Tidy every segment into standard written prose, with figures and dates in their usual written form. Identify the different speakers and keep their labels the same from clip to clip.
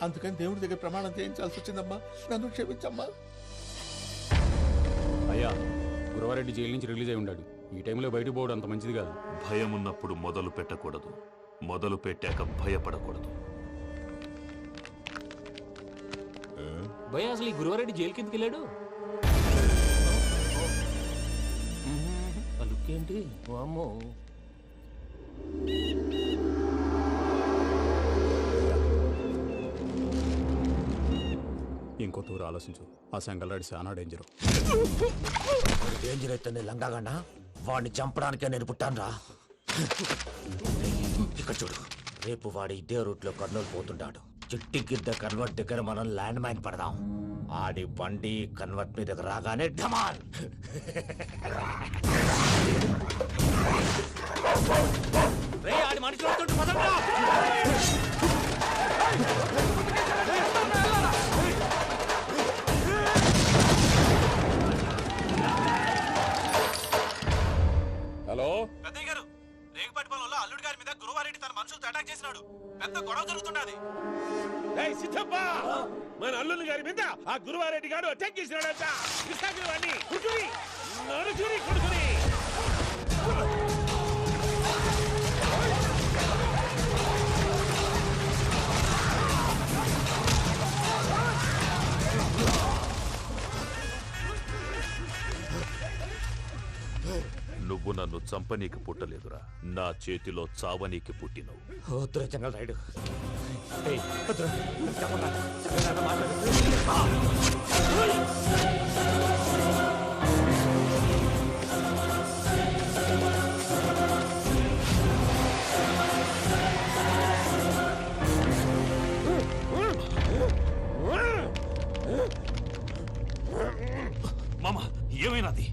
Speaker 1: అందుకని దేవుడి దగ్గర ప్రమాణం చేయించాల్సి వచ్చిందమ్మా, నన్ను క్షమించమ్మా.
Speaker 2: అయ్యా, గురవారెడ్డి జైలు నుంచి రిలీజ్ అయి ఉన్నాడు. ఈ టైంలో బయటకు పోవడం అంత మంచిది కాదు.
Speaker 3: భయం ఉన్నప్పుడు మొదలు పెట్టకూడదు, మొదలు పెట్టాక భయపడకూడదు.
Speaker 4: భయ అసలు ఈ గురువారెడ్డి జైలు కిందకి వెళ్ళాడు. ఏంటి అమ్మో,
Speaker 2: ఇంకో తూరు ఆలోచించు. ఆ సంగల్రాడి చాలా డేంజర్.
Speaker 5: డేంజర్ అయితే లంగాగండా వాడిని చంపడానికే నేను పుట్టాను రా. ఇక్కడ చూడు, రేపు వాడు ఇదే రూట్ లో కర్నూలు పోతుంటాడు. చిట్టి గిద్ద కన్వర్ట్ దగ్గర మనం ల్యాండ్ మైన్ పడదాం. ఆడి బండి కన్వర్ట్ మీద రాగానే ఢమాన్. ఆడి మనిషి వస్తుంటే పదండ్రా.
Speaker 2: హలో
Speaker 5: పెద్దయ్య గారు, రేగుపాటి పొలంలో అల్లుడి గారి మీద గురువారెడ్డి తన మనుషులతో అటాక్ చేసినాడు. పెద్ద గొడవ జరుగుతున్నది.
Speaker 6: మన అల్లుడి గారి మీద ఆ గురువారెడ్డి గారు అటాక్ చేసినాడట. వాడిని కుడుకుని నడుచుని కుడుకుని.
Speaker 3: నువ్వు నన్ను చంపనీకి పుట్టలేదురా, నా చేతిలో చావనీకి పుట్టినవు.
Speaker 5: జంగల్ రైడ్
Speaker 3: మామా, ఏమైనాది?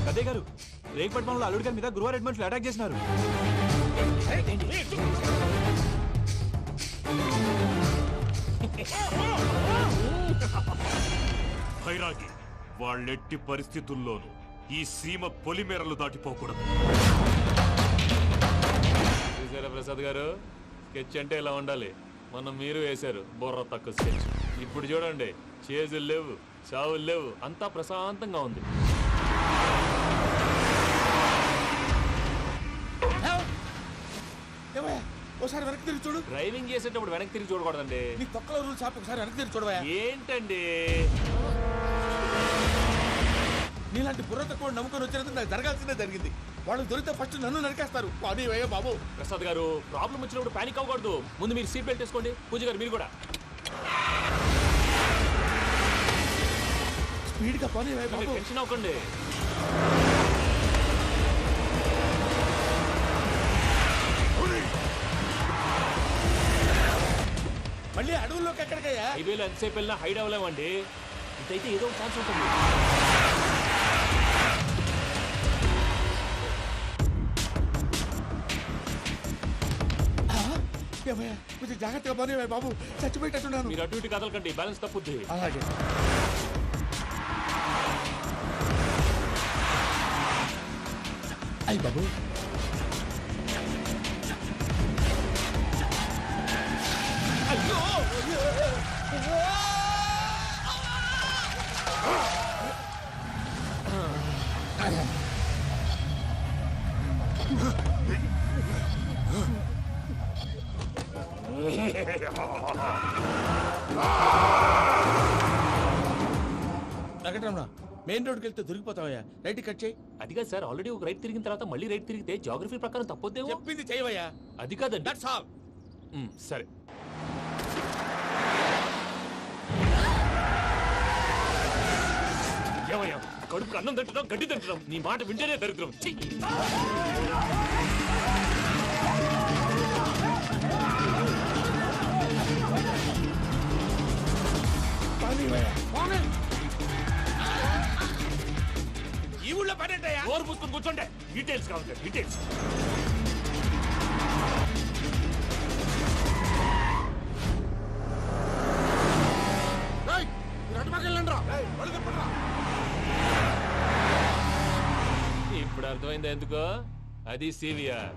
Speaker 4: పెద్దయ్య గారు, రేగుపాటి పొలంలో అల్లుడి గారి మీద గురువారెడ్డి మనుషులు అటాక్ చేసినారు.
Speaker 3: భైరాగి, వాళ్ళెట్టి పరిస్థితుల్లోనూ ఈ సీమ పొలిమేరలు దాటిపోకూడదు.
Speaker 4: చూసారా ప్రసాద్ గారు, స్కెచ్ అంటే ఇలా ఉండాలి. మనం మీరు వేశారు బుర్ర తక్కువ స్కెచ్. ఇప్పుడు చూడండి, చేజులు లేవు, చావులు లేవు, అంతా ప్రశాంతంగా ఉంది.
Speaker 1: ఒకసారి వెనక్కి తిరిగి చూడు.
Speaker 4: డ్రైవింగ్ చేసేటప్పుడు వెనక్కి తిరిగి చూడకూడదండి.
Speaker 1: నీ తొక్కలో రూల్ షాప్ ఒకసారి వెనక్కి తిరిగి చూడవా.
Speaker 4: ఏంటండి
Speaker 1: నీలాంటి బుర్ర తక్కువ నమ్ముకొని వచ్చినందుకు నాకు జరగాల్సిందే జరిగింది. వాళ్ళు దొరికితే ఫస్ట్ నన్ను నరికేస్తారు. అది అయ్యో బాబు.
Speaker 4: ప్రసాద్ గారు, ప్రాబ్లం వచ్చినప్పుడు పానిక్ అవ్వకూడదు. ముందు మీరు సీట్ బెల్ట్ వేసుకోండి. పూజ గారు మీరు కూడా
Speaker 1: స్పీడ్గా పని బాబు.
Speaker 4: టెన్షన్ అవ్వకండి.
Speaker 1: మళ్ళీ అడవుల్లోకి ఎక్కడికయ్యా?
Speaker 4: హైవేలో ఎంతసేపు వెళ్ళినా హైడ్ అవ్వలేమండి. ఇదైతే ఏదో ఒక ఛాన్స్ ఉంటుంది.
Speaker 1: కొంచెం జాగ్రత్తగా పని బాబు, చచ్చిపోయేటట్టున్నాను.
Speaker 4: మీరు అటు ఇటు కదలకండి, బ్యాలెన్స్ తప్పుద్ది.
Speaker 1: అలాగే. అయ్యి బాబు, వెంకటరమణ, మెయిన్ రోడ్కి వెళ్తే దొరికిపోతావయ్యా. రైట్ కట్ చేయి.
Speaker 4: అది కాదు సార్, ఆల్రెడీ ఒక రైట్ తిరిగిన తర్వాత మళ్ళీ రైట్ తిరిగితే జాగ్రఫీ ప్రకారం తప్పొద్దేమో.
Speaker 1: చెప్పింది చేయవయ్యా.
Speaker 4: అది కాదండి.
Speaker 1: That's all.
Speaker 4: సరే. ఏమయ్యా, కడుపుకు అన్నం తింటున్నాం, గడ్డి తింటున్నాం. నీ మాట వింటేనే దరిద్రం.
Speaker 1: ఈ ఊళ్ళో పడేటయ్యా.
Speaker 4: ఓరు పుస్తకం కూర్చోండి. డీటెయిల్స్ కావాలి, డీటెయిల్స్. ఇప్పుడు అర్థమైంది ఎందుకో. అది సివిఆర్.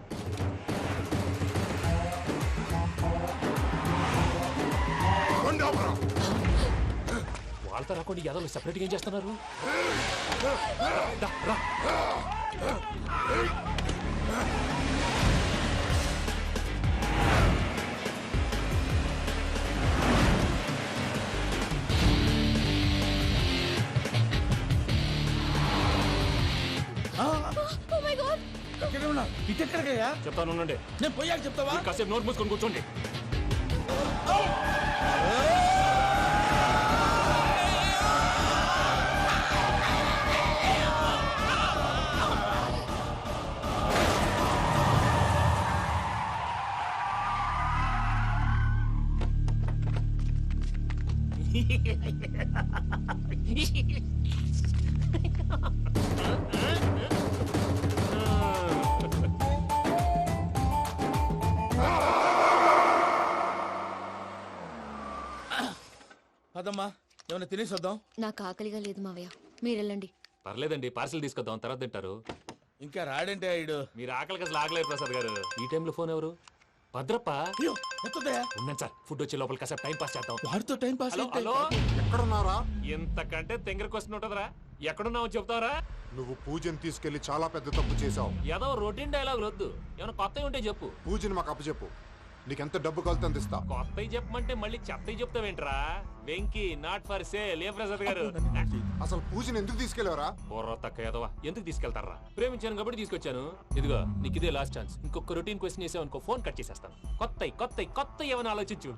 Speaker 4: ఇదంతా రాకుండా యాదవ్ సెపరేట్గా ఏం చేస్తున్నారు? దా, రా.
Speaker 1: ఎక్కడ ఉన్నా ఇటు ఎక్కడికయ్యా?
Speaker 4: చెప్తాను ఉండండి.
Speaker 1: నేను పోయాక చెప్తావా?
Speaker 4: కాసేపు నోట్ మూసుకొని కూర్చోండి.
Speaker 1: పదమ్మా, ఏమైనా తినేసి వద్దాం.
Speaker 7: నాకు ఆకలిగా లేదు మావయ్య, మీరు వెళ్ళండి.
Speaker 4: పర్లేదండి, పార్సిల్ తీసుకొద్దాం, తర్వాత తింటారు.
Speaker 1: ఇంకా రాడంటే ఇడు.
Speaker 4: మీరు ఆకలికి అసలు ఆగలేదు ప్రసాద్ గారు. ఈ టైంలో ఫోన్ ఎవరు? భద్రప్ప.
Speaker 1: అయ్యో ఎత్తదయ్యా.
Speaker 4: ఉన్నాను సార్, ఫుడ్ వచ్చే లోపల కాసేపు టైం పాస్ చేద్దాం.
Speaker 1: వాడితో టైం పాస్
Speaker 4: హలో
Speaker 1: అయితే
Speaker 4: హలో,
Speaker 8: ఎక్కడున్నారా?
Speaker 4: ఇంతకంటే తెంగర క్వశ్చన్ ఉంటుందిరా. ఎక్కడున్నావు చెప్తావరా?
Speaker 8: నువ్వు పూజని తీసుకెళ్లి చాలా పెద్ద తప్పు చేశావు.
Speaker 4: ఏదో రొటీన్ డైలాగ్ వద్దు, ఏమైనా కొత్తవి ఉంటే చెప్పు.
Speaker 8: పూజని మాకు అప్పచెప్పు. నీకెంత డబ్బు కలితే అందిస్తా.
Speaker 4: కొత్తవి చెప్పమంటే మళ్ళీ చెత్తవి చెప్తావేంట్రా? Venky not for sale. ఏ ప్రసాద్ గారు?
Speaker 8: అసలు పూజని ఎందుకు తీసుకెళ్లేవరా?
Speaker 4: బుర్ర తక్క ఏదవా, ఎందుకు తీసుకెళ్తారా? ప్రేమించాను కాబట్టి తీసుకొచ్చాను. ఇదిగో నీకు ఇదే లాస్ట్ ఛాన్స్. ఇంకొక రొటీన్ క్వశ్చన్ చేసావు అనుకో, ఫోన్ కట్ చేసేస్తాను. కొత్త ఏమైనా ఆలోచించు.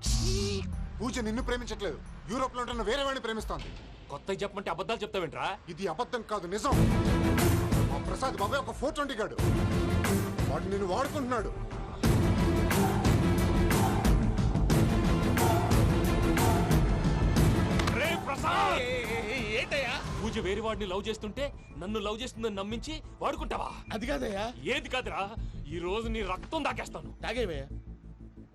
Speaker 8: పూజ నిన్ను ప్రేమించట్లేదు, యూరోప్ లో ఉంటున్న వేరే వాడిని ప్రేమిస్తోంది.
Speaker 4: కొత్తవి చెప్పమంటే అబద్ధాలు చెప్తావేంట్రా?
Speaker 8: ఇది అబద్ధం కాదు, నిజం. మా ప్రసాద్ బాబాయ్ ఒక 420 గాడు. వాడు నిన్ను వాడుకుంటున్నాడు.
Speaker 1: ఏంటయ్యా?
Speaker 4: పూజ వేరే వాడిని లవ్ చేస్తుంటే నన్ను లవ్ చేస్తుందని నమ్మించి వాడుకుంటావా?
Speaker 1: అది కాదయ్యా.
Speaker 4: ఏది కాదురా, ఈ రోజు నీ రక్తం దాకేస్తాను.
Speaker 1: తాగేవయ్యా,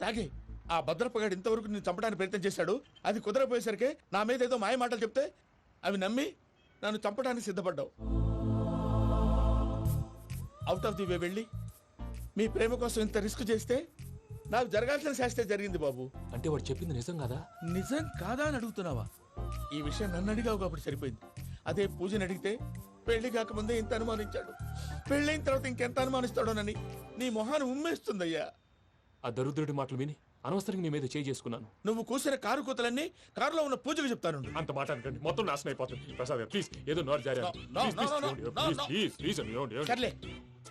Speaker 1: తాగే. ఆ భద్రపగాడు ఇంతవరకు నేను చంపడానికి ప్రయత్నం చేశాడు. అది కుదరపోయేసరికి నా మీద ఏదో మాయ మాటలు చెప్తే అవి నమ్మి నన్ను చంపడానికి సిద్ధపడ్డావు. అవుట్ ఆఫ్ ది వే వెళ్ళి మీ ప్రేమ కోసం ఇంత రిస్క్ చేస్తే నాకు జరగాల్సిన శాస్త్రే జరిగింది బాబు.
Speaker 4: అంటే వాడు చెప్పింది నిజం కదా?
Speaker 1: నిజం కాదా అని అడుగుతున్నావా? ఈ విషయం నన్ను అడిగావు కాబట్టి సరిపోయింది. అదే పూజని అడిగితే పెళ్లి కాకముందే ఇంత అనుమానించాడు, పెళ్ళైన తర్వాత ఇంకెంత అనుమానిస్తాడోనని నీ మొహాన్ని ఉమ్మేస్తుందయ్యా.
Speaker 4: ఆ దరిద్రుడి మాటలు విని అనవసరంగా నీ మీద చేయి చేసుకున్నాను.
Speaker 1: నువ్వు కూసిన కారు కూతలన్నీ కారులో ఉన్న పూజకు చెప్తాను.
Speaker 4: అంత మాట అనకండి, మొత్తం నాశనం అయిపోతుంది. ప్రసాద్ గారు ప్లీజ్, ఏదో నోరు జారీ.
Speaker 1: సర్లే,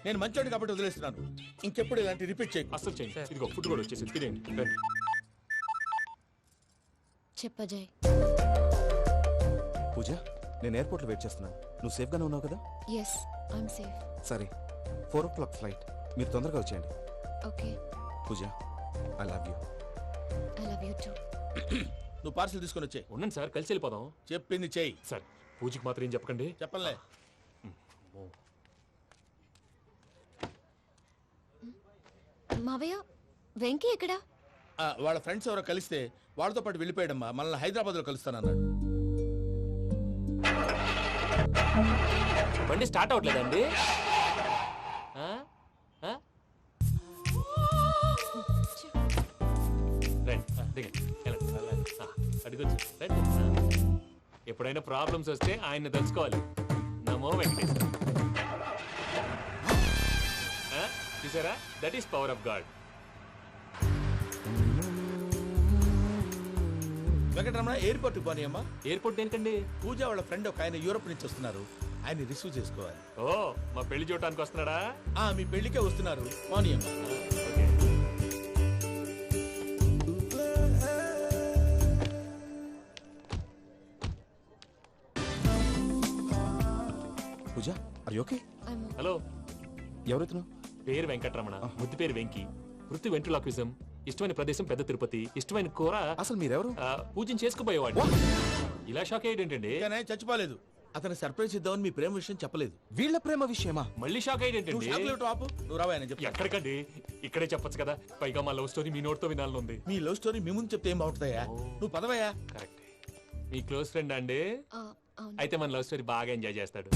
Speaker 1: నేను మంచోడి కాబట్టి వదిలేస్తున్నాను. ఇంకెప్పుడు ఇలాంటి రిపీట్ చేయకు.
Speaker 4: అస్సలు చేయండి. ఇదిగో ఫుడ్ కూడా వచ్చేసి తినేయండి. రండి.
Speaker 7: చెప్పజాయ్.
Speaker 9: పూజ, నేను ఎయిర్పోర్ట్లో వెయిట్ చేస్తున్నాను. నువ్వు సేఫ్గానే ఉన్నావు కదా?
Speaker 7: Yes, I'm safe.
Speaker 9: సరే, 4 o'clock ఫ్లైట్. మీరు తొందరగా వచ్చేయండి.
Speaker 7: Okay.
Speaker 9: Pooja, I love you.
Speaker 7: I love you too.
Speaker 1: నువ్వు పార్సిల్ తీసుకొని వచ్చే.
Speaker 4: ఉండండి సార్, కలిసి వెళ్ళిపోదాం.
Speaker 1: చెప్పింది చెయ్యి.
Speaker 4: సార్, పూజకి మాత్రం ఏం చెప్పకండి.
Speaker 1: చెప్పలే.
Speaker 7: మావయ్య, వెంకీ ఎక్కడా?
Speaker 1: వాళ్ళ ఫ్రెండ్స్ ఎవరో కలిస్తే వాళ్ళతో పాటు వెళ్ళిపోయాడమ్మా. మనల్ని హైదరాబాద్లో కలుస్తానన్నాడు.
Speaker 4: బండి స్టార్ట్ అవ్వట్లేదండి. ఎప్పుడైనా ప్రాబ్లమ్స్ వస్తే ఆయన్ని తెలుసుకోవాలి. నమో వెంకటేశ్వర. చూసారా, that is power of God.
Speaker 1: Venkataramana, ఎయిర్పోర్ట్కి పోనీ అమ్మా.
Speaker 4: ఎయిర్పోర్ట్ ఏంటండి?
Speaker 1: పూజ వాళ్ళ ఫ్రెండ్ ఒక ఆయన యూరోప్ నుంచి వస్తున్నారు. ఆయన రిసీవ్ చేసుకోవాలి.
Speaker 4: ఓ, మా పెళ్లి చూడటానికి వస్తున్నాడా?
Speaker 1: మీ పెళ్లికే వస్తున్నారు. పోనీ అమ్మా.
Speaker 4: Okay.
Speaker 9: Pooja, are you okay?
Speaker 4: Hello,
Speaker 9: ఎవరైతున్నావు?
Speaker 4: పేరు వెంకటరమణ, ముద్దు పేరు వెంకీ, వృత్తి వెంట్రులాక్విజం, ఇష్టమైన ప్రదేశం పెద్ద తిరుపతి, ఇష్టమైన కూర.
Speaker 9: అసలు మీరెవరు?
Speaker 4: పూజను చేసుకుపోయేవాడు. ఇలా షాక్ అయ్యేటండి.
Speaker 1: కానీ చచ్చిపోలేదు. అతను సర్ప్రైజ్ ఇద్దామని మీ ప్రేమ విషయం చెప్పలేదు.
Speaker 9: వీళ్ళ ప్రేమ విషయమా?
Speaker 4: మళ్ళీ షాక్
Speaker 1: నువ్వు
Speaker 4: అయ్యేటండి.
Speaker 1: చాక్లెట్ ఆపు. నువ్వు రావా అని చెప్పి.
Speaker 4: ఎక్కడికండి, ఇక్కడే చెప్పొచ్చు కదా. పైగా మా లవ్ స్టోరీ మీ నోటితో వినాలని ఉంది.
Speaker 1: మీ లవ్ స్టోరీ మీ ముందు చెప్తే ఏం బాగుంటుందయ్యా? నువ్వు పదవయ్యా.
Speaker 4: కరెక్ట్. మీ క్లోజ్ ఫ్రెండ్ అండి?
Speaker 7: అవును.
Speaker 4: అయితే మన లవ్ స్టోరీ బాగా ఎంజాయ్ చేస్తాడు.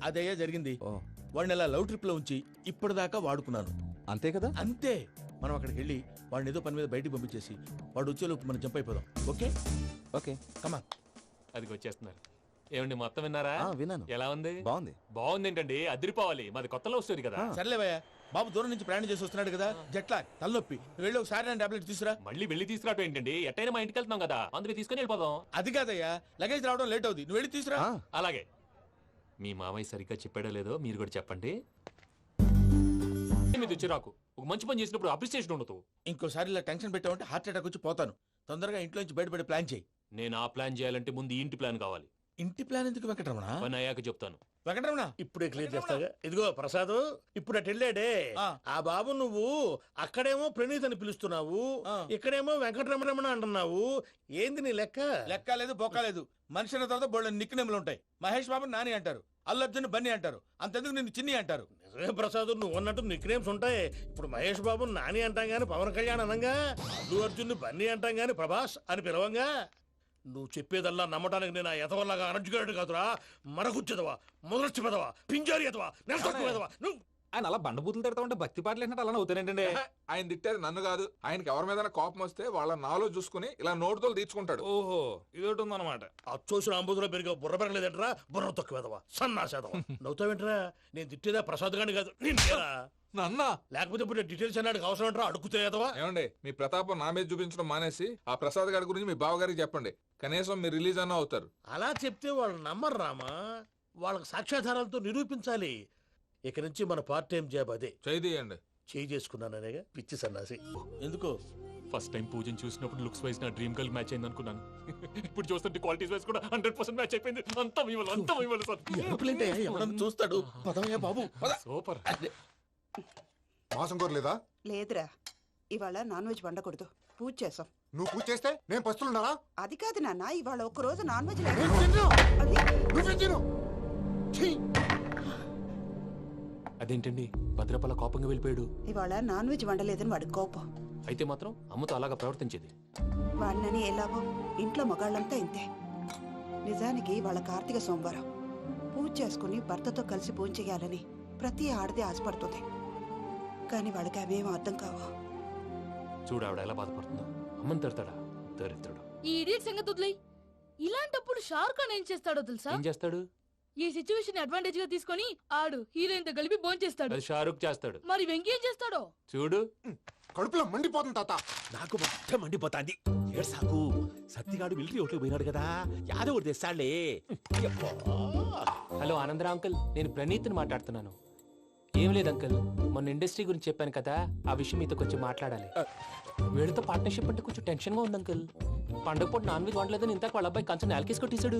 Speaker 1: అదయ్యా జరిగింది. వాడిని అలా లవ్ ట్రిప్ లో ఉంచి ఇప్పటిదాకా వాడుకున్నాను.
Speaker 9: అంతే కదా?
Speaker 1: అంతే. మనం అక్కడికి వెళ్ళి వాడిని ఏదో పని మీద బయటికి పంపించేసి వాడు వచ్చేలోపు మనం జంప్ అయిపోదాం. Okay
Speaker 9: okay
Speaker 1: come on.
Speaker 4: అది వచ్చేస్తున్నారు. ఏమండి మొత్తం విన్నారా?
Speaker 9: విన్నాను.
Speaker 4: ఎలా ఉంది?
Speaker 9: బాగుంది.
Speaker 4: బాగుంది ఏంటండి, అదిరిపోవాలి. మాది కొత్త లవ్ స్టోరీ కదా.
Speaker 1: సర్లేవయ్యా, బాబు దూరం నుంచి ప్రయాణం చేసి వస్తున్నాడు కదా, జట్లా తలనొప్పి, వెళ్ళి ఒక సారీ టాబ్లెట్ తీసురా.
Speaker 4: మళ్ళీ వెళ్ళి తీసుకురావటం ఏంటండి? ఎట్టైనా మా ఇంటికి వెళ్తున్నాం కదా, అందుకే తీసుకుని వెళ్ళిపోదాం.
Speaker 1: అది కాదయ్యా, లగేజ్ రావడం లేట్ అవుతుంది, నువ్వు వెళ్ళి తీసురా.
Speaker 4: అలాగే. మీ మామయ్య సరిగ్గా చెప్పాడో లేదో మీరు కూడా చెప్పండి. మీద చిరాకు, ఒక మంచి పని చేసినప్పుడు అప్రిసియేషన్ ఉండదు.
Speaker 1: ఇంకోసారి ఇలా టెన్షన్ పెట్టామంటే హార్ట్ అటాక్ వచ్చి పోతాను. తొందరగా ఇంట్లో నుంచి బయటపడే ప్లాన్ చేయి.
Speaker 4: నేను ఆ ప్లాన్ చేయాలంటే ముందు ఈ ఇంటి ప్లాన్ కావాలి.
Speaker 1: ఇంటి ప్లాన్ ఎందుకు వెంకటరమణ?
Speaker 4: పని అయ్యాక చెప్తాను.
Speaker 1: వెంకటరమణ
Speaker 6: ఇప్పుడే క్లియర్ చేస్తాగా. ఇదిగో ప్రసాద్, ఇప్పుడు అటు వెళ్ళాడే
Speaker 1: ఆ.
Speaker 6: ఆ బాబు, నువ్వు అక్కడేమో ప్రణీత్ అని పిలుస్తున్నావు,
Speaker 1: ఆ.
Speaker 6: ఇక్కడేమో వెంకటరమణ అంటున్నావు. ఏంది నీ లెక్క?
Speaker 1: లెక్క లేదు బొక్క లేదు. మనిషి అన్న తర్వాత బోళ్ళ నిక్ నేమ్లు ఉంటాయి. మహేష్ బాబు నాని అంటారు, అల్లు అర్జున్ బన్నీ అంటారు, అంతెందుకు నిన్ను చిన్ని అంటారు.
Speaker 6: నిజమే ప్రసాద్, నువ్వు అన్నట్టు నిక్నేమ్స్ ఉంటాయి. ఇప్పుడు మహేష్ బాబు నాని అంటాం గాని పవన్ కళ్యాణ్ అనంగా, అల్లు అర్జున్ బన్నీ అంటాం గాని ప్రభాస్ అని పిలవంగా. నువ్వు చెప్పేదల్లా నమ్మటానికి నేను ఆ ఎతవల్లాగా అనర్జుకేటెడ్ కాదురా. మరగుచ్చదవా, మొదలచ్చి పెదవా, పింజారి ఎదవా, నెలసొక్కు పెదవా. నువ్వు
Speaker 10: ఆయన అలా బండబూతులు తిడతా ఉంటే భక్తి పాటలు ఏంటంటే అలా అవుతానంటే.
Speaker 11: ఆయన తిట్టేది నన్ను కాదు, ఆయనకి ఎవరి మీద కోపం వస్తే వాళ్ళ నాలో చూసుకుని ఇలా నోటుతో తీర్చుకుంటాడు.
Speaker 10: ఓహో, ఇదొకటి ఉందన్నమాట.
Speaker 6: అచ్చోసిన అంబుధులో పెరిగే బుర్ర పెరగలేదంటరా, బుర్ర తొక్కువేదవా, సన్నాసేదవా. నవ్వుతావేంట్రా? నేను తిట్టేదా ప్రసాద్ గాని కాదు, నిన్నేరా.
Speaker 11: నన్నా?
Speaker 6: లేకపోతే ఇప్పుడు డీటెయిల్స్ అన్నాడు అవసరం అంటారా? అడుగుతాయేదవా.
Speaker 11: ఏమండి, మీ ప్రతాపం నా మీద చూపించడం మానేసి ఆ ప్రసాద్ గారి గురించి మీ బావగారికి చెప్పండి. కనీసం మీరు రిలీజ్ అన్న అవుతారు.
Speaker 6: అలా చెప్తే వాళ్ళు నమ్మరు రామా, వాళ్ళకి సాక్ష్యాధారాలతో నిరూపించాలి. ఇక నుంచి మన పార్ట్ టైం జాబ్ అదే.
Speaker 11: చేయండి.
Speaker 6: చేయి చేసుకున్నాననేగా పిచ్చి సన్నాసి.
Speaker 1: ఎందుకు?
Speaker 4: ఫస్ట్ టైం పూజను చూసినప్పుడు లుక్స్ వైజ్ నా డ్రీమ్ గర్ల్ మ్యాచ్ అయింది అనుకున్నాను. ఇప్పుడు చూస్తుంటే క్వాలిటీస్ వైజ్ కూడా 100% మ్యాచ్ అయిపోయింది. అంతా మీ వల్ల, అంతా మీ వల్ల సార్.
Speaker 1: ఎవడన్నా చూస్తాడు. పదవయ్యా బాబు, పద.
Speaker 4: సూపర్.
Speaker 8: మాసం కోరలేదా?
Speaker 12: లేదురా, ఇవాళ నాన్ వెజ్ వండకూడదు, పూజ చేసాం.
Speaker 8: నువ్వు పూజ చేస్తే నేను పస్తులున్నారా?
Speaker 12: అది కాదు నాన్న, ఇవాళ ఒక్కరోజు నాన్ వెజ్
Speaker 8: నువ్వే తిను. ఛీ!
Speaker 4: అదేంటండి భద్రపల కోపంగా వెళ్ళిపోయాడు?
Speaker 12: ఇవాళ నాన్ వెజ్ వండలేదని వాడి కోపం.
Speaker 4: అయితే మాత్రం అమ్మతో అలాగా ప్రవర్తించేది.
Speaker 12: వాడినని ఎలాగో ఇంట్లో మగాళ్ళంతా ఇంతే. నిజానికి వాళ్ళ కార్తీక సోమవారం పూజ చేసుకుని భర్తతో కలిసి పూజ చేయాలని ప్రతి ఆడది ఆశపడుతుంది. కానీ వాడికి అవేం అర్థం కావు.
Speaker 4: చూడు ఆవిడ ఎలా బాధపడుతుందో. అమ్మని తిడతాడా? దరిద్రుడు.
Speaker 13: ఈ ఇడియట్ సంగతి వదిలేయ్. ఇలాంటప్పుడు షారుఖ్ ఖాన్ ఏం చేస్తాడో తెలుసా?
Speaker 4: ఏం చేస్తాడు?
Speaker 13: ఈ సిచ్యువేషన్ అడ్వాంటేజ్ గా తీసుకొని ఆడు హీరోయిన్ తో కలిపి బోన్ చేస్తాడు.
Speaker 4: అది షారుఖ్ చేస్తాడు.
Speaker 13: మరి వెంకీ ఏం చేస్తాడో
Speaker 4: చూడు.
Speaker 8: కడుపులో మండిపోతుంది తాత.
Speaker 6: నాకు మొత్తం మండిపోతాంది. ఏడు సాకు, సత్తిగాడు మిలిటరీ ఓట్లు పోయినాడు కదా, యాదవ్ ఒకటి తెస్తాడులే.
Speaker 4: హలో ఆనందరా అంకుల్, నేను ప్రణీత్ని మాట్లాడుతున్నాను. ఏం లేదు అంకుల్, మొన్న ఇండస్ట్రీ గురించి చెప్పాను కదా, ఆ విషయం మీతో కొంచెం మాట్లాడాలి. వీడితో పార్ట్నర్షిప్ అంటే కొంచెం టెన్షన్ గా ఉంది అంకుల్. పండగ పూట నాన్ వెజ్ వండలేదని ఇంతకు వాళ్ళ అబ్బాయి కంచెం నేలకేసి కొట్టేశాడు.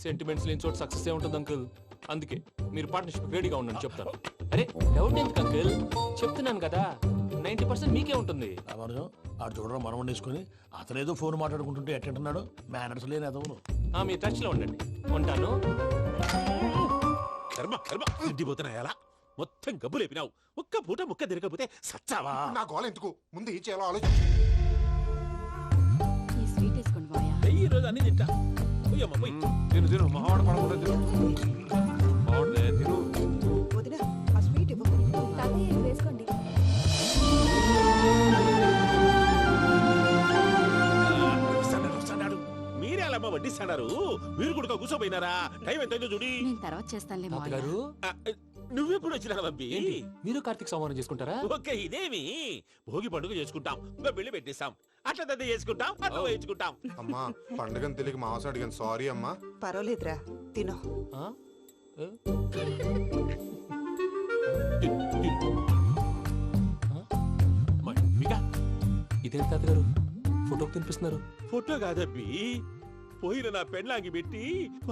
Speaker 4: సెంటిమెంట్స్ లేని చోట సక్సెస్ ఏ ఉంటుంది అంకుల్. అందుకే మీరు పార్ట్నర్షిప్ రెడీగా ఉండండి, చెప్తాను. అరే డౌట్ ఎందుకు అంకుల్, చెప్తున్నాను కదా, 90% మీకే ఉంటుంది.
Speaker 6: ఆడు చూడడం మనం వండేసుకుని అతనేదో ఫోన్ మాట్లాడుకుంటుంటే ఎట్టంటున్నాడు. మేనర్స్ లేని అదవును.
Speaker 4: మీ టచ్ లో ఉండండి, ఉంటాను.
Speaker 6: కర్మ కర్మ, తిండిపోతున్నా ఎలా మొత్తం గబ్బు లేపినావు. ఒక్క పూట ముక్క తిరగకపోతే సచ్చావా?
Speaker 8: నా గోల ఎందుకు, ముందు ఏం చేయాలో ఆలోచించు.
Speaker 13: ఈ స్వీట్ వేసుకోండి బాయా.
Speaker 6: ఈ రోజు అన్ని తింటా. పోయమ్మ పోయి.
Speaker 11: తిను తిను, మావాడు పడకుండా తిను. మావాడే తిను.
Speaker 12: వదిన, ఆ స్వీట్ ఇవ్వు.
Speaker 7: వేసుకోండి.
Speaker 6: మీరే అలా వడ్డిస్తాడారు, మీరు కూడా కూర్చోపోయినారా? టైం ఎంతైందో చూడి.
Speaker 13: నేను తర్వాత చేస్తానులే మావయ్య.
Speaker 4: గారు
Speaker 6: నువ్వెప్పుడు వచ్చినా బంబి?
Speaker 4: మీరు కార్తీక్ సంహారం చేసుకుంటారా?
Speaker 6: ఓకే, ఇదేమి భోగి పండుగ చేసుకుంటాం, పెళ్లి పెట్టిస్తాం, అట్లా దద్ద చేసుకుంటాం, అట్లా వేయించుకుంటాం.
Speaker 8: అమ్మా, పండుగని తెలియక మాంసం అడిగాను, సారీ అమ్మా.
Speaker 12: పర్వాలేదురా, తినో.
Speaker 4: ఇదేంటి తాతగారు ఫోటోకి తినిపిస్తున్నారు?
Speaker 6: ఫోటో కాదబ్బి, పోయిన నా పెళ్ళాంగి పెట్టి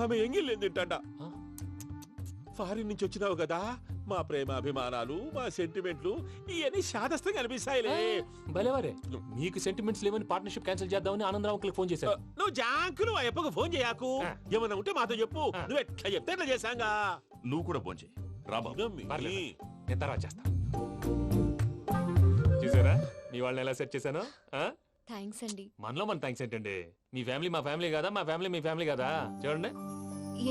Speaker 6: ఆమె ఎంగిల్లేం తింటాడ. ఫారిన్ నుంచి వచ్చినావు కదా, మా ప్రేమ అభిమానాలు, మా సెంటిమెంట్లు ఇవన్నీ శాదస్తంగా అనిపిస్తాయిలే.
Speaker 4: భలేవారే, మీకు సెంటిమెంట్స్ లేవని పార్ట్నర్షిప్ క్యాన్సిల్ చేద్దామని ఆనందరావు అంకుల్ ఫోన్ చేశారు.
Speaker 6: నువ్వు జాంకులు ఆ అప్పకు ఫోన్ చేయకు. ఏమన్నా ఉంటే మాతో చెప్పు, నువ్వు ఎట్లా చెప్తే ఎట్లా చేశాంగా.
Speaker 3: నువ్వు కూడా ఫోన్ చేయి రాబా.
Speaker 4: నేను తర్వాత చేస్తా. చూసారా మీ వాళ్ళని ఎలా సెట్ చేశాను?
Speaker 7: థ్యాంక్స్ అండి.
Speaker 4: మనలో మన థ్యాంక్స్ ఏంటండి, మీ ఫ్యామిలీ మా ఫ్యామిలీ కదా, మా ఫ్యామిలీ మీ ఫ్యామిలీ కదా. చూడండి,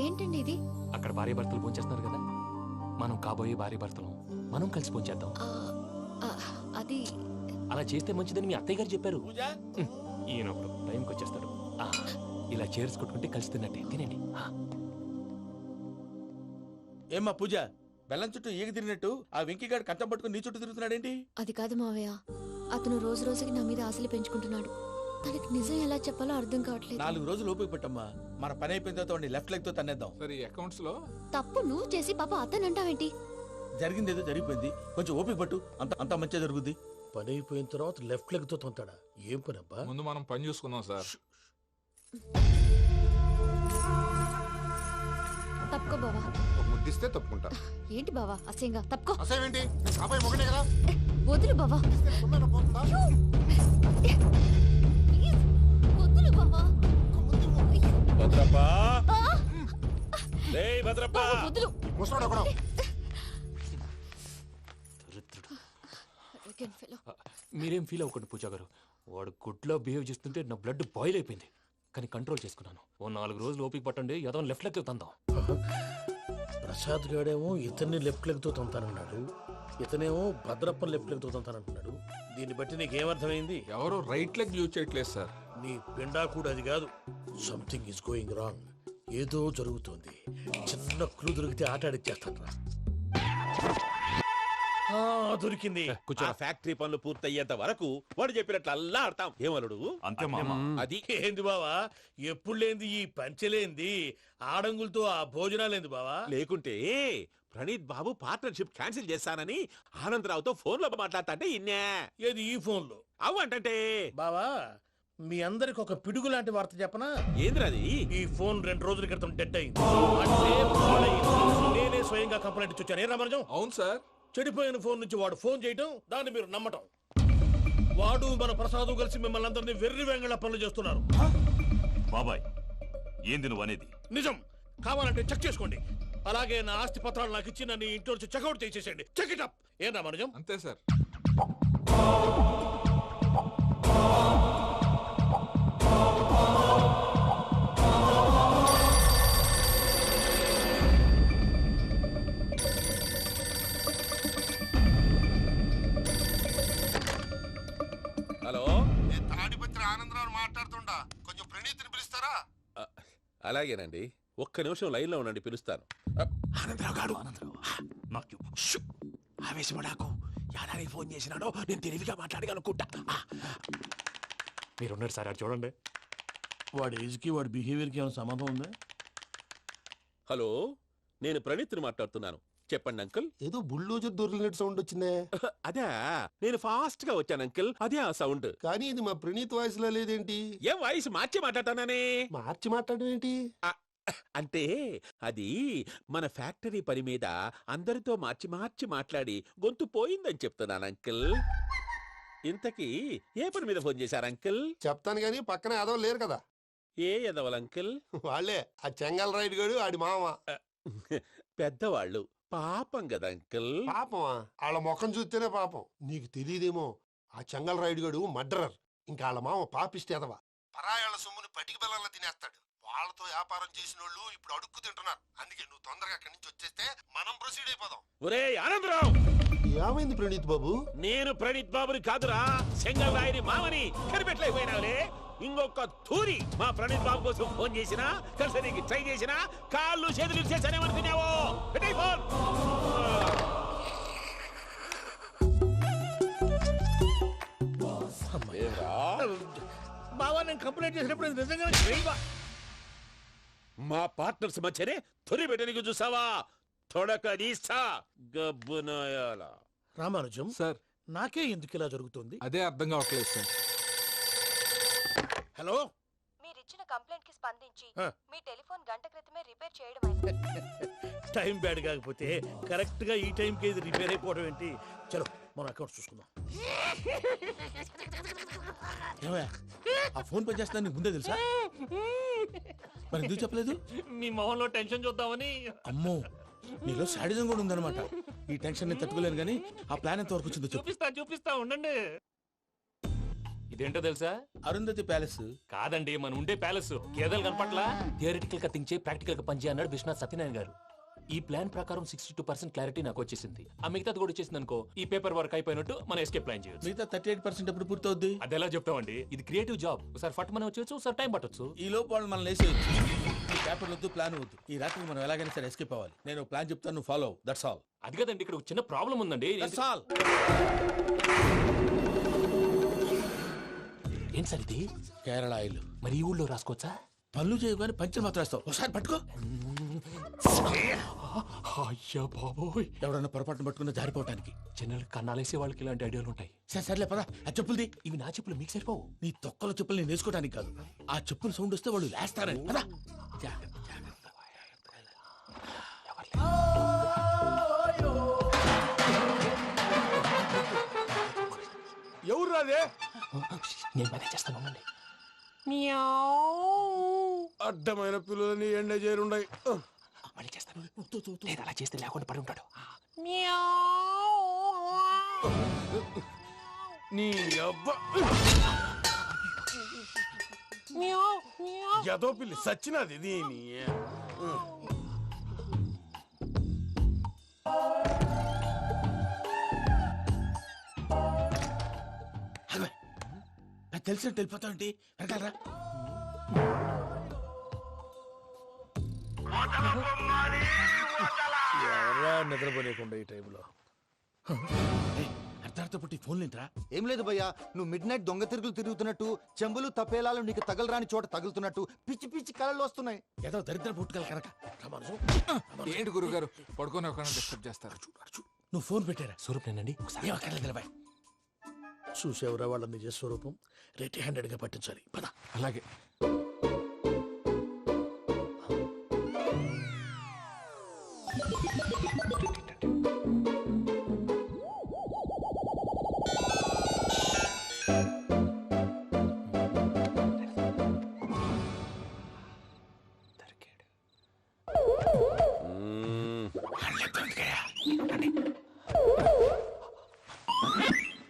Speaker 7: ఏంటండి ఇది?
Speaker 4: అక్కడ భార్య భర్తలు భోంచేస్తున్నారు కదా, మనం కాబోయే భార్య భర్తలు మనం కలిసి భోంచేద్దాం.
Speaker 7: అది
Speaker 4: అలా చేస్తే మంచిదని మీ అత్తయ్య గారు చెప్పారు.
Speaker 1: పూజ
Speaker 4: ఈయన ఒకడు టైంకి వచ్చేస్తాడు. ఆ, ఇలా చేర్స్ కొట్టుకుంటే కలిసి తిన్నట్టే. తినండి. ఆ.
Speaker 1: ఏమ్మా పూజ, బెల్లం చుట్టూ ఈగ తిరిగినట్టు ఆ వెంకీగాడు కంచం పట్టుకుని నీ చుట్టూ తిరుగుతున్నాడేంటి?
Speaker 7: అది కాదు మావయ్య, అతను రోజు రోజుకి నా మీద ఆశలు పెంచుకుంటున్నాడు. తనకి నిజం ఎలా చెప్పాలో అర్థం కావట్లేదు.
Speaker 1: 4 రోజులు ఓపిక పట్టమ్మా, మన పని అయిపోయిన తర్వాత వాడిని లెఫ్ట్ లెగ్ తో తన్నేద్దాం.
Speaker 11: సరే అకౌంట్స్ లో
Speaker 7: తప్పు నువ్వు చేసి పాప అతను అంటావేంటి?
Speaker 1: జరిగింది ఏదో జరిగిపోయింది, కొంచెం ఓపిక పట్టు, అంత మంచిగా జరుగుద్ది.
Speaker 6: పని అయిపోయిన తర్వాత లెఫ్ట్ లెగ్ తో తొంతాడా? ఏం పని అబ్బా?
Speaker 11: ముందు మనం పని చూసుకుందాం సార్.
Speaker 7: తప్పుకో బావా.
Speaker 8: ఒక ముద్దిస్తే తప్పుకుంటా.
Speaker 7: ఏంటి బావా అసహ్యంగా? తప్పుకో.
Speaker 8: అసేమేంటి? అబ్బాయి మొగనే కదా.
Speaker 7: వదులు బావా.
Speaker 8: తొమ్మిది పోతుందా?
Speaker 7: ప్లీజ్, వదులు బావా.
Speaker 6: భద్రప్పా,
Speaker 7: ఆ!
Speaker 6: రేయ్ భద్రప్పా,
Speaker 7: బావా, వదులు.
Speaker 8: ముసలోడు ఒకడు.
Speaker 7: Arrogant fellow.
Speaker 4: మీరేం ఫీల్ అవ్వకండి పూజా గారు. వాడు గుడ్లో బిహేవ్ చేస్తుంటే నా బ్లడ్ బాయిల్ అయిపోయింది. కానీ కంట్రోల్ చేసుకున్నాను. ఓ 4 రోజులు ఓపిక పట్టండి, ఏదో లెఫ్ట్ లెగ్ తందాం.
Speaker 6: ప్రసాద్ గాడేమో ఇతన్ని లెఫ్ట్ లెగ్ తో తొంతానన్నాడు, ఇతనేమో భద్రప్ప లెఫ్ట్ లెగ్ తో తొంతానంటున్నాడు. దీన్ని బట్టి నీకేమర్థమైంది?
Speaker 11: ఎవరు రైట్ లెగ్ యూజ్ చేయట్లేదు సార్.
Speaker 6: నీ పిండా కూడా అది కాదు. Something is going wrong. ఏదో జరుగుతోంది. చిన్న క్లూ దొరికితే ఆట ఆడిచ్చేస్తాను రా. దొరికింది.
Speaker 14: ఆ ఫ్యాక్టరీ పనులు పూర్తయ్యేంత వరకు వాడు చెప్పినట్లు అల్లా ఆడతాం. ఏమలుడు?
Speaker 3: అంతే మామ.
Speaker 14: అది
Speaker 6: ఏంది బావా, ఎప్పుడు లేంది ఈ పంచలేంది, ఆడంగులతో ఆ భోజనాలేంది బావా?
Speaker 14: లేకుంటే ప్రణీత్ బాబు పార్ట్నర్షిప్ క్యాన్సిల్ చేస్తానని ఆనందరావుతో ఫోన్ లో మాట్లాడతాంటే ఇన్నే.
Speaker 6: ఏది ఈ ఫోన్ లో?
Speaker 14: అవ్వంటే
Speaker 6: బావా, మీ అందరికి ఒక పిడుగు లాంటి వార్త చెప్పనా?
Speaker 14: ఏంద్రది?
Speaker 6: ఈ ఫోన్ 2 రోజుల క్రితం డెడ్ అయింది. అంటే పాడైంది. నేనే స్వయంగా కంప్లైంట్ ఇచ్చి వచ్చాను. ఏ రామరాజం?
Speaker 11: అవును సార్.
Speaker 6: చెడిపోయిన ఫోన్ నుంచి వాడు ఫోన్ చేయటం, దాన్ని మీరు నమ్మటం. వాడు మన ప్రసాదు కలిసి మిమ్మల్ని అందరినీ వెర్రి వెంగళ పనులు చేస్తున్నారు.
Speaker 3: బాబాయ్, ఏంది నువ్వు అనేది?
Speaker 6: నిజం. కావాలంటే చెక్ చేసుకోండి. అలాగే నా ఆస్తి పత్రాలు నాకు ఇచ్చి నన్ను ఇంట్లో నుంచి చెక్అౌట్ చేసేసేయండి. Check it up. ఏం రామరాజం?
Speaker 11: అంతే సార్.
Speaker 14: హలో,
Speaker 8: నేను తాడిపత్రి ఆనందరావు మాట్లాడుతుండా. కొంచెం ప్రణీతిని పిలుస్తారా?
Speaker 14: అలాగేనండి. ఒక్క నిమిషం లైన్ లో ఉండండి, పిలుస్తాను.
Speaker 5: ఆనందరావు గాడు ఆవేశపడాకు. యాదానికి ఫోన్ చేసినాడో నేను తెలివిగా మాట్లాడగలనుకుంటా.
Speaker 4: మీరున్నారు సార్, అది చూడండి.
Speaker 6: వాడి ఏజ్ కి వాడి బిహేవియర్ కి ఏమైనా సంబంధం ఉందా?
Speaker 14: హలో, నేను ప్రణీత్ని మాట్లాడుతున్నాను. చెప్పండి అంకుల్.
Speaker 6: ఏదో బుల్డోజర్ దొరికినట్టు సౌండ్ వచ్చిందే.
Speaker 14: అదే, నేను ఫాస్ట్ గా వచ్చాను అంకుల్. అదే ఆ సౌండ్.
Speaker 6: కానీ ఇది మా ప్రణీత్ వాయిస్ లో లేదేంటి?
Speaker 14: ఏం వాయిస్ మార్చి మాట్లాడతానని?
Speaker 6: మార్చి మాట్లాడడం ఏంటి?
Speaker 14: అంటే అది మన ఫ్యాక్టరీ పని మీద అందరితో మార్చి మార్చి మాట్లాడి గొంతు పోయిందని చెప్తున్నాను అంకుల్. ఇంతకీ ఏ పని మీద ఫోన్ చేశారు అంకుల్?
Speaker 8: చెప్తాను గానీ పక్కన ఎదవ లేరు కదా.
Speaker 14: ఏ ఎదవలు అంకుల్?
Speaker 8: వాళ్ళే ఆ చెంగల్ రైడ్ గడు ఆడి మామ.
Speaker 14: పెద్దవాళ్ళు, పాపం కదా అంకుల్.
Speaker 8: పాపమా? వాళ్ళ ముఖం చూస్తేనే పాపం. నీకు తెలియదేమో, ఆ చెంగల్ రైడ్ గడు మర్డరర్. ఇంకా వాళ్ళ మామ పాపిస్తే ఎదవ. పరాయాళ్ళ సొమ్ముని పటికి బెల్లంలో తినేస్తాడు. వాళ్ళతో వ్యాపారం చేసిన వాళ్ళు ఇప్పుడు అడుక్కు తింటున్నారు. అందుకే నువ్వు తొందరగా అక్కడి నుంచి వచ్చేస్తే మనం ప్రొసీడ్ అయిపోదాం.
Speaker 14: ఒరే ఆనందరావు,
Speaker 6: ఏమైంది ప్రణీత్ బాబు?
Speaker 14: నేను ప్రణీత్ బాబుని కాదురా, సెంగల్ రాయని మామని. కనిపెట్టలేకపోయినావులే. ఇంకొక తూరి మా ప్రణీత్ బాబు కోసం ఫోన్ చేసినా, కలిసి ట్రై చేసినా కాళ్ళు చేతులు చేశానేమనుకున్నావో. పెట్టేయ్ ఫోన్.
Speaker 6: బావా, నేను కంప్లైంట్ చేసినప్పుడు ఇది నిజంగానే చేయవా?
Speaker 14: మా పార్ట్నర్స్ మధ్యనే తొలి పెట్టడానికి చూసావా? తొడక నీస్తా గబ్బునాయాల.
Speaker 6: రామానుజం
Speaker 11: సార్,
Speaker 6: నాకే ఎందుకు ఇలా జరుగుతుంది?
Speaker 11: అదే అర్థం కావట్లేదు సార్.
Speaker 6: హలో,
Speaker 7: మీరిచ్చిన కంప్లైంట్ కి స్పందించి
Speaker 6: ఆ.
Speaker 7: మీ టెలిఫోన్ గంట క్రితమే రిపేర్ చేయడం అయింది.
Speaker 6: టైం బ్యాడ్ కాకపోతే కరెక్ట్ గా ఈ టైం కి ఇది రిపేర్ అయిపోవడం ఏంటి? చలో మన అకౌంట్ చూసుకుందాం.
Speaker 1: ఏమయ్యా, ఆ ఫోన్ పనిచేస్తుందని నీకు ముందే తెలుసా? మరి ఎందుకు చెప్పలేదు?
Speaker 4: మీ మొహంలో టెన్షన్ చూద్దామని.
Speaker 1: అమ్మో, నీలో శాడిజం కూడా ఉందన్నమాట. ఈ టెన్షన్ నేను తట్టుకోలేను కానీ ఆ ప్లాన్ ఎంత వరకు వచ్చిందో చెప్పు.
Speaker 4: చూపిస్తా ఉండండి. ఇదేంటో తెలుసా?
Speaker 1: అరుంధతి ప్యాలెస్
Speaker 4: కాదండి, మన ఉండే ప్యాలెస్. గేదెలు కనపట్లా? థియరిటికల్ గా థింక్ చేయి, ప్రాక్టికల్ గా పనిచేయ అన్నాడు విశ్వనాథ్ సత్యనారాయణ గారు. ఈ ప్లాన్ ప్రకారం 62% క్లారిటీ నాకు వచ్చేసింది. ఆ మిగతాది కూడా వచ్చేసింది అనుకో, ఈ పేపర్ వర్క్ అయిపోయినట్టు మనం ఎస్కేప్ ప్లాన్ చేయొచ్చు.
Speaker 1: మిగతా 38% ఎప్పుడు పూర్తవుద్ది?
Speaker 4: అది ఎలా చెప్తామండి, ఇది క్రియేటివ్ జాబ్. ఒకసారి ఫట్ మనం వచ్చేచ్చు, ఒకసారి టైం పట్టొచ్చు.
Speaker 1: ఈ లోపు వాళ్ళు మనం లేసేయచ్చు. ఈ పేపర్ వద్దు, ప్లాన్ వద్దు. ఈ రాత్రికి మనం ఎలాగైనా సరే ఎస్కేప్ అవ్వాలి. నేను ప్లాన్ చెప్తాను, నువ్వు ఫాలో. That's all.
Speaker 4: అది కదండి, ఇక్కడ ఒక చిన్న ప్రాబ్లం ఉందండి.
Speaker 1: That's all.
Speaker 4: ఏం సార్ ఇది?
Speaker 1: కేరళ ఆయిల్.
Speaker 4: మరి ఈ ఊళ్ళో రాసుకోవచ్చా?
Speaker 1: పనులు చేయగానే పంచర్ మాత్రం వేస్తావు. ఒకసారి పట్టుకో.
Speaker 4: అయ్యా బాబోయ్,
Speaker 1: ఎవడన్నా పొరపాటున పట్టుకున్న జారిపోవటానికి.
Speaker 4: జనరల్ కన్నాలేసే వాళ్ళకి ఇలాంటి ఐడియాలు ఉంటాయి.
Speaker 1: సర్లే పదా, ఆ చెప్పులది.
Speaker 4: ఇవి నా చెప్పులు, మీకు సరిపోవు.
Speaker 1: నీ తొక్కల చెప్పులు నేను వేసుకోవడానికి కాదు, ఆ చెప్పులు సౌండ్ వస్తే వాళ్ళు లేస్తారని. పదా. ఎవరు రాదే?
Speaker 4: నేను మధ్య చేస్తాను.
Speaker 1: అడ్డమైన పిల్లలని ఎండ చేరుండయి.
Speaker 4: మళ్ళీ చేస్తాను. లేదు, అలా చేస్తే లేకుండా పడి ఉంటాడు.
Speaker 1: నీ అబ్బా ఎదో పిల్లి సచ్చినది దీని. తెలిసినట్టు వెళ్ళిపోతాంటి. వెనకాలరా. ఎవరా నిద్రపోలేకుండా ఈ టైంలో? అర్ధార్థ పుట్టి ఫోన్ లేంట్రా?
Speaker 15: ఏం లేదు భయ్యా, నువ్వు మిడ్ నైట్ దొంగ తిరుగులు తిరుగుతున్నట్టు, చెంబులు తపేలాలు నీకు తగలరాని చోట తగులుతున్నట్టు పిచ్చి పిచ్చి కళలు వస్తున్నాయి.
Speaker 1: ఏదో దరిద్ర పుట్టుకల కనుక.
Speaker 11: ఏంటి గురుగారు పడుకొని ఒక డిస్టర్బ్ చేస్తారు?
Speaker 1: నువ్వు ఫోన్ పెట్టారా?
Speaker 4: స్వరూపేనండి.
Speaker 1: చూసేవరా వాళ్ళ నిజ స్వరూపం. రెట్టి హ్యాండెడ్ గా పట్టించాలి. పద.
Speaker 11: అలాగే.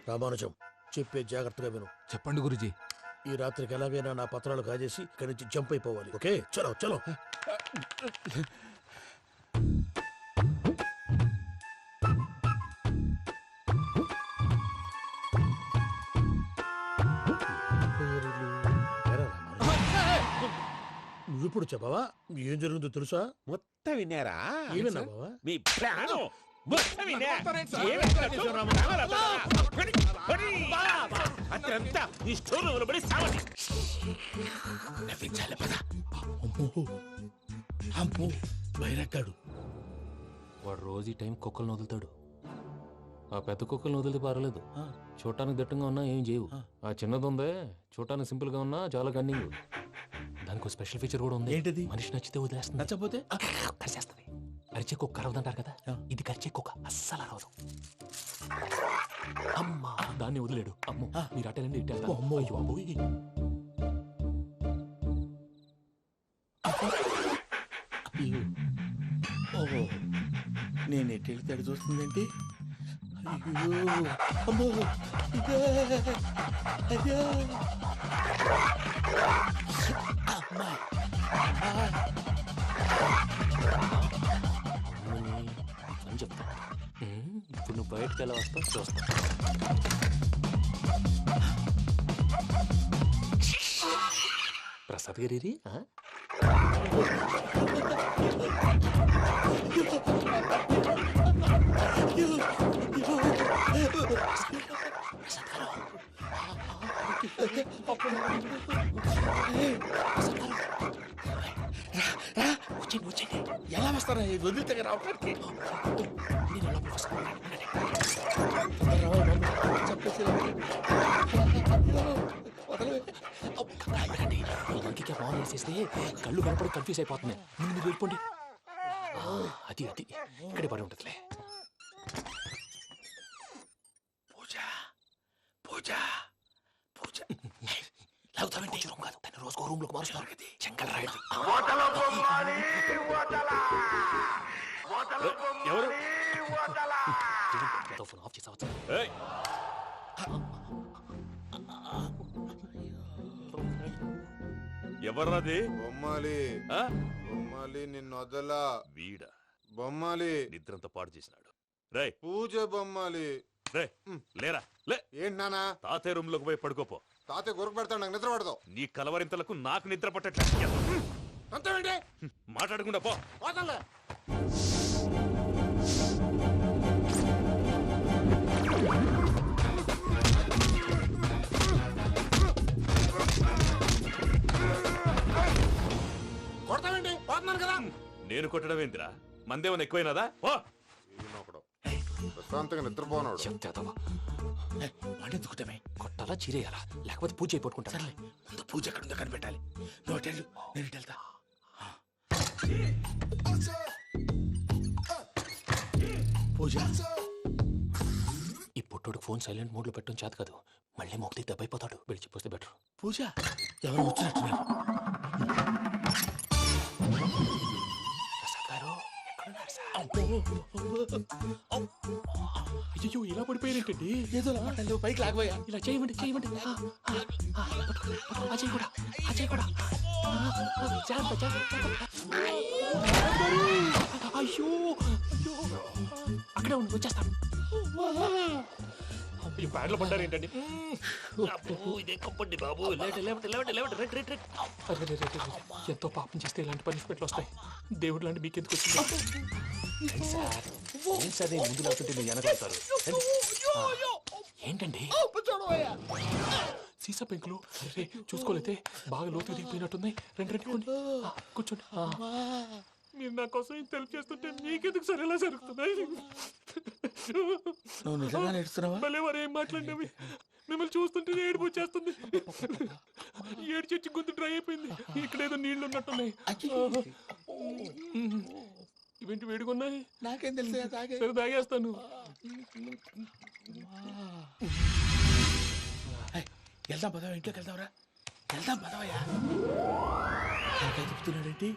Speaker 1: రామానుజం, చెప్పే జాగ్రత్తగా విను.
Speaker 11: చెప్పండి గురుజీ.
Speaker 1: ఈ రాత్రికి ఎలాగైనా నా పత్రాలు కాజేసి ఇక్కడి నుంచి జంప్ అయిపోవాలి. ఓకే, చలో చలో. నువ్విప్పుడు చెప్పవా ఏం జరుగుతుందో తెలుసా?
Speaker 14: మొత్తం విన్నారా?
Speaker 1: ఏమన్నా బావా?
Speaker 14: మీ ప్లాను మొత్తం విన్నా. అత్యంతా ఈ స్టోర్ రూమ్ లో పడి సావండి.
Speaker 1: నవ్వించాలి. పద. అమ్మో బైరక్కాడు.
Speaker 4: వాడు రోజు ఈ టైం కుక్కలను వదులుతాడు. ఆ పెద్ద కుక్కలను వదిలితే పర్లేదు, చూడటానికి దట్టంగా ఉన్నా ఏం చేయవు. ఆ చిన్నది ఉందే, చూడటానికి సింపుల్ గా ఉన్నా చాలా గన్నింగ్. దానికి స్పెషల్ ఫీచర్ కూడా ఉంది.
Speaker 1: ఏంటిది?
Speaker 4: మనిషి నచ్చితే వదిలేస్తుంది,
Speaker 1: నచ్చపోతే
Speaker 4: కరిచేస్తుంది. కరిచే కుక్క అరవదంటారు కదా, ఇది కరిచే కుక్క అస్సలు అరవదు. అమ్మా, దాన్ని వదిలేడు. అమ్మో, మీరు అటెండి ఇట్టే. అమ్మో, అయ్యో అబ్బోయ్.
Speaker 1: ఓహో, నేను ఎటు వెళ్తే అటు చూస్తుందేంటి? అయ్యో అమ్మో, అయ్యో అమ్మా.
Speaker 4: అని చెప్తా. ఇప్పుడు నువ్వు బయటకు ఎలా వస్తావు చూస్తా. ప్రసాద్ గారి
Speaker 1: వచ్చేయండి. ఎలా వస్తారా? వదిలితే రావడానికి
Speaker 4: ఫోన్ చేసేస్తే కళ్ళు కనపడి కన్ఫ్యూజ్ అయిపోతున్నాయి. ముందు మీరు వెళ్ళిపోండి. అది అది ఇక్కడే పడి ఉంటుందిలే.
Speaker 1: పూజ పూజ పూజ లాగుతామంటే రూమ్ కాదు, తన రోజుకో రూమ్ లోకి మారుస్తున్నారు కదా. శంకర్ రాయుడు
Speaker 4: ఎవరు ఫోన్ ఆఫ్ చేసావచ్చు.
Speaker 3: ఎవర్రాది?
Speaker 16: బొమ్మాలి బొమ్మాలి నిన్ను వదలా.
Speaker 3: వీడా?
Speaker 16: బొమ్మాలి
Speaker 3: నిద్రంతా పాడు చేసినాడు. రే
Speaker 16: పూజ బొమ్మాలి.
Speaker 3: రే లేరా లే.
Speaker 16: ఏంటి నానా?
Speaker 3: తాతయ్య రూమ్ లోకి పోయి పడుకోపో.
Speaker 16: తాతయ్య గురకు పెడతాడు, నాకు నిద్ర పడదు.
Speaker 3: నీ కలవరింతలకు నాకు నిద్ర పట్టట్లేదు.
Speaker 16: అంతేంటి?
Speaker 3: మాట్లాడకుండా పో.
Speaker 16: పోతాలే. కొడతావేంటి? పోతున్నాను కదా.
Speaker 3: నేను కొట్టడం ఏంటిరా? మందేమన్నా ఎక్కువైనదా? ఓ
Speaker 16: ప్రశాంతంగా నిద్రపోనాడు.
Speaker 1: వాడెందుకుంటామే?
Speaker 4: కొట్టాలా చీరేయాలా లేకపోతే పూజ అయిపోట్టుకుంటా.
Speaker 1: సర్లే, ముందు పూజ ఎక్కడుందో కనిపెట్టాలి. నువ్వు అటు వెళ్ళు, నేను ఇటు వెళ్తా. పూజ,
Speaker 4: ఈ పుట్టోడు ఫోన్ సైలెంట్ మోడ్ లో పెట్టడం చేత కాదు. మళ్ళీ మొక్కి దెబ్బైపోతాడు. వెళ్ళి చెప్పొస్తే బెటర్.
Speaker 1: పూజ ఎవరు వచ్చినట్టున్నారు?
Speaker 4: ప్రసాద్ గారు ఎక్కడున్నారు సార్? అయ్యో ఇలా పడిపోయారేంటండి?
Speaker 1: ఏదో నువ్వు పైకి లాగబోయా.
Speaker 4: ఇలా చేయమండి చేయమండి. అజయ్ కూడా అజయ్ కూడా జాగ్రత్త జాగ్రత్త. అయ్యో అయ్యో అక్కడే ఉండి వచ్చేస్తాను. ఈ బ్యాడ్లో పడ్డారు ఏంటండి? ఇదే కప్పండి బాబు. ఎంతో పాపం చేస్తే ఇలాంటి పనిష్మెంట్లు వస్తాయి. దేవుడు లాంటి మీకెందుకు వచ్చింది? సరే ముందు లేకుంటే మీరు వెనకాడతారు. ఏంటండి సీసా పెంకులు? అరే చూసుకోలేతే బాగా లోతు దిగిపోయినట్టున్నాయి. రెండు కూర్చోండి. మీరు నా కోసం ఇంత హెల్ప్ చేస్తుంటే మీకెందుకు సరే ఎలా జరుగుతున్నాయి?
Speaker 1: నువ్వు నిజంగా నేర్చుతున్నావా?
Speaker 4: భలే వారు ఏం మాట్లాడినవి. మిమ్మల్ని చూస్తుంటే ఏడుపు వచ్చేస్తుంది. ఏడు చెట్టు గొంతు డ్రై అయిపోయింది. ఇక్కడ ఏదో నీళ్లు ఉన్నట్టున్నాయి. ఇవేంటి వేడుకున్నాయి?
Speaker 1: నాకేం తెలుసు?
Speaker 4: సరే తాగేస్తాను.
Speaker 1: వెళ్దాం పదవా, ఇంట్లోకి వెళ్దాంరా. వెళ్దాం పదవయ్యా. చెప్తున్నాడేంటి?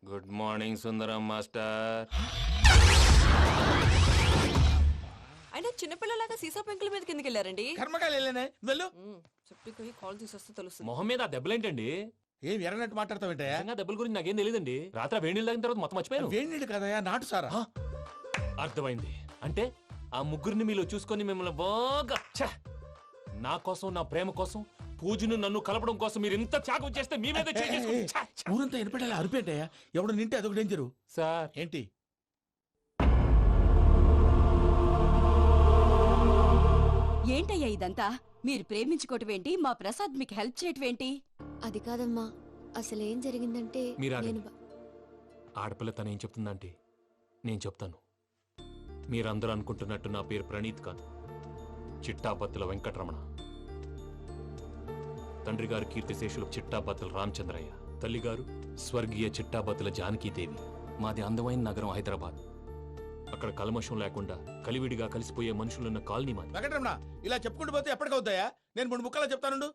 Speaker 4: గుడ్ మార్నింగ్ సుందరం మాస్టర్.
Speaker 17: అయినా చిన్నపిల్లలాగా సీసా పెంకుల మీద కిందకి వెళ్ళారండి.
Speaker 1: కర్మకాయలు వెళ్ళానే, వెళ్ళు.
Speaker 17: చెప్పి కాల్ తీసేస్తే తెలుస్తుంది.
Speaker 4: మొహం మీద ఆ దెబ్బలేంటండి?
Speaker 1: ఏం ఎర్రనట్టు మాట్లాడతావేంటయ్యా?
Speaker 4: దెబ్బల గురించి నాకేం తెలియదండి. రాత్రి వేడి నీళ్ళు తాగిన తర్వాత మొత్తం మర్చిపోయాను.
Speaker 1: వేడి నీళ్ళు కదయా, నాటు సారా.
Speaker 4: అర్థమైంది. అంటే ఆ ముగ్గురిని మీలో చూసుకొని మిమ్మల్ని బాగా నా కోసం, నా ప్రేమ కోసం, పూజను నన్ను కలపడం కోసం మీరు ఇంత త్యాగం చేస్తే మీ మీద
Speaker 1: ఊరంతా ఎనపెట్టాలి. అరిపేటయ్యా, ఎవడు నింటే అదొక డేంజరు.
Speaker 4: సార్
Speaker 1: ఏంటి?
Speaker 17: ఏంటయ్యా ఇదంతా? మీరు ప్రేమించుకోవటం ఏంటి? మా ప్రసాద్ మీకు హెల్ప్ చేయటం ఏంటి?
Speaker 7: అది కాదమ్మా, అసలు ఏం జరిగిందంటే నేను
Speaker 4: ఆడపిల్ల తను ఏం చెప్తుందంటే నేను చెప్తాను. మీరందరూ అనుకుంటున్నట్టు నా పేరు ప్రణీత్ కాదు, చిట్టాపత్తుల వెంకటరమణ. తండ్రి గారు కీర్తిశేషులు చిట్టాపత్తుల రామచంద్రయ్య, తల్లిగారు స్వర్గీయ చిట్టాపత్తుల జానకీదేవి. మాది అందమైన నగరం హైదరాబాద్. అక్కడ కల్మషం లేకుండా కలివిడిగా కలిసిపోయే మనుషులున్న కాలనీ మాది.
Speaker 1: వెంకటరమణ, ఇలా చెప్పుకుంటూ పోతే ఎప్పటికవుతాయా? నేను 3 ముక్కలా చెప్తాను.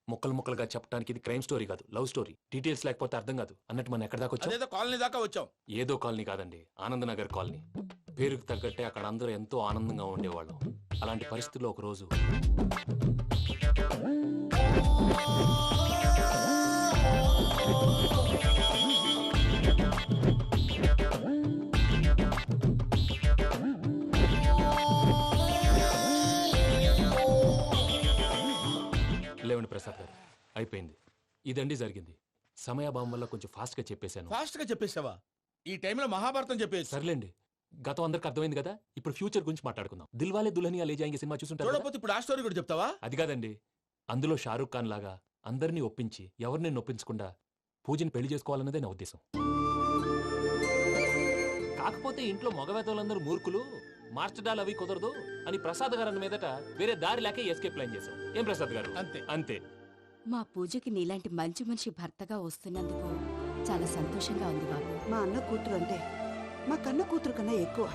Speaker 4: ముక్కలు ముక్కలుగా చెప్పడానికి ఇది క్రైమ్ స్టోరీ కాదు, లవ్ స్టోరీ. డీటెయిల్స్ లేకపోతే అర్థం కాదు. అన్నట్టు మనం ఎక్కడ దాకా వచ్చాం?
Speaker 1: ఏదో కాలనీ దాకా వచ్చాం.
Speaker 4: ఏదో కాలనీ కాదండి, ఆనందనగర్ కాలనీ. పేరుకు తగ్గట్టే అక్కడ అందరూ ఎంతో ఆనందంగా ఉండేవాళ్ళం. అలాంటి పరిస్థితుల్లో ఒక రోజు లేవండి ప్రసాద్ గారు, అయిపోయింది. ఇదండి జరిగింది. సమయాభావం వల్ల కొంచెం ఫాస్ట్ గా చెప్పేశాను.
Speaker 1: ఫాస్ట్ గా చెప్పేసావా? ఈ టైంలో మహాభారతం చెప్పేసి.
Speaker 4: సర్లేండి, గతం అందరికి అర్థమైంది కదా. ఇప్పుడు ఫ్యూచర్ గురించి మాట్లాడుకుందాం. దిల్వాలే దుల్హనియా లే జాయేంగే సినిమా చూసుంటారు.
Speaker 1: చూడకపోతే ఇప్పుడు ఆ స్టోరీ కూడా చెప్తావా?
Speaker 4: అది కాదండి, అందులో షారూక్ ఖాన్ లాగా అందరినీ ఒప్పించి ఎవరిని నొప్పించకుండా పూజని పెళ్లి చేసుకోవాలన్నదే నా ఉద్దేశం. కాకపోతే ఇంట్లో మగవేతలందరూ మూర్ఖులు, మార్చడాలు అవి కుదరదు అని ప్రసాద్ గారు అన్న మీదట వేరే దారి లేక ఎస్కేప్ ప్లాన్ చేశాం. ఏం ప్రసాద్ గారు? అంతే అంతే.
Speaker 17: మా పూజకి నీలాంటి మంచి మనిషి భర్తగా వస్తున్నందుకు చాలా సంతోషంగా ఉంది బాబు.
Speaker 12: మా అన్న కూతురు అంటే మా కన్న కూతురు కన్నా ఎక్కువ.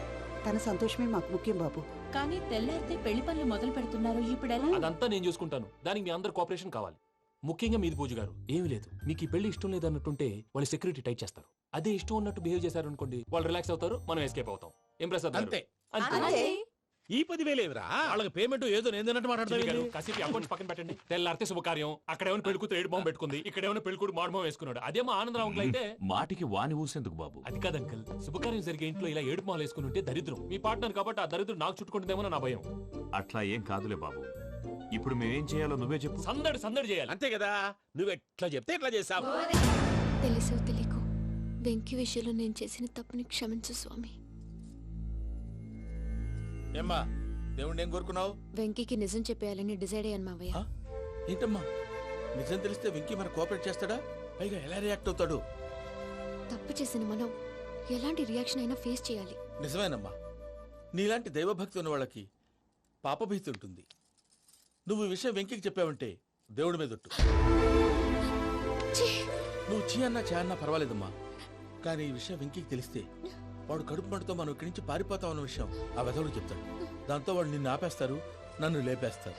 Speaker 12: తన సంతోషమే మాకు ముఖ్యం బాబు.
Speaker 17: కానీ తెల్లారితే పెళ్లి పనులు మొదలు పెడుతున్నారు, ఇప్పుడు ఎలా?
Speaker 4: అదంతా నేను చూసుకుంటాను. దానికి మీ అందరు కోఆపరేషన్ కావాలి. ముఖ్యంగా మీది పూజ గారు. ఏమీ లేదు, మీకు ఈ పెళ్లి ఇష్టం లేదన్నట్టుంటే వాళ్ళు సెక్యూరిటీ టైట్ చేస్తారు. అదే ఇష్టం ఉన్నట్టు బిహేవ్ చేశారు అనుకోండి, వాళ్ళు రిలాక్స్ అవుతారు, మనం ఎస్కేప్ అవుతాం. ఏం ప్రసాద్ గారు?
Speaker 1: అంతే.
Speaker 17: అంతే.
Speaker 14: ఈ 10,000 ఏమిరా?
Speaker 6: వాళ్ళకి పేమెంట్ ఏదో నేను తిన్నట్టు
Speaker 4: చిన్ని గారు,
Speaker 6: మాట్లాడతాను.
Speaker 4: కాసేపు అకౌంట్స్ పక్కన పెట్టండి. తెల్లారితే శుభకార్యం, అక్కడ ఏమైనా పెళ్లి కూతురు ఏడు బాంబు పెట్టుకుంది, ఇక్కడ ఏమైనా పెళ్లి కూతురు మాడు బాంబు వేసుకున్నాడు. అదేమో ఆనందరావు అంకుల్ అయితే
Speaker 3: మాటికి వాని ఊసేందుకు బాబు?
Speaker 4: అది కాదు అంకుల్, శుభకార్యం జరిగే ఇంట్లో ఇలా ఏడు మాలు వేసుకుని ఉంటే దరిద్రం. మీ పార్ట్నర్ కాబట్టి ఆ దరిద్రం నాకు చుట్టుకుంటుందేమో నా భయం.
Speaker 3: అట్లా ఏం కాదులే బాబు. ఇప్పుడు మేమేం చేయాలో నువ్వే చెప్పు.
Speaker 4: సందడి సందడి చేయాలి.
Speaker 14: అంతే కదా, నువ్వు ఎట్లా చెప్తే ఎట్లా చేస్తావు.
Speaker 7: తెలుసో తెలియకో వెంకీ విషయంలో నేను చేసిన తప్పుని క్షమించు స్వామి.
Speaker 1: ఏమ్మా దేవుణ్ణి ఏం కోరుకున్నావు?
Speaker 7: వెంకీకి నిజం చెప్పేయాలని డిసైడ్ అయ్యాను మావయ్య.
Speaker 1: ఏంటమ్మా నిజం తెలిస్తే వెంకీ మన కోఆపరేట్ చేస్తాడా? పైగా ఎలా రియాక్ట్ అవుతాడు?
Speaker 7: తప్పు చేసిన మనం ఎలాంటి రియాక్షన్ అయినా ఫేస్ చేయాలి.
Speaker 1: నిజమేనమ్మా, నీలాంటి దైవభక్తి ఉన్న వాళ్ళకి పాపభీతి ఉంటుంది. నువ్వు ఈ విషయం వెంకీకి చెప్పావంటే దేవుడి మీద ఒట్టు. నువ్వు చీ అన్నా చే అన్నా పర్వాలేదమ్మా, కానీ ఈ విషయం వెంకీకి తెలిస్తే వాడు కడుపు మంటతో మనం ఇక్కడి నుంచి పారిపోతామన్న విషయం ఆ వెధవుడు చెప్తాడు. దాంతో వాడు నిన్ను ఆపేస్తారు, నన్ను లేపేస్తారు.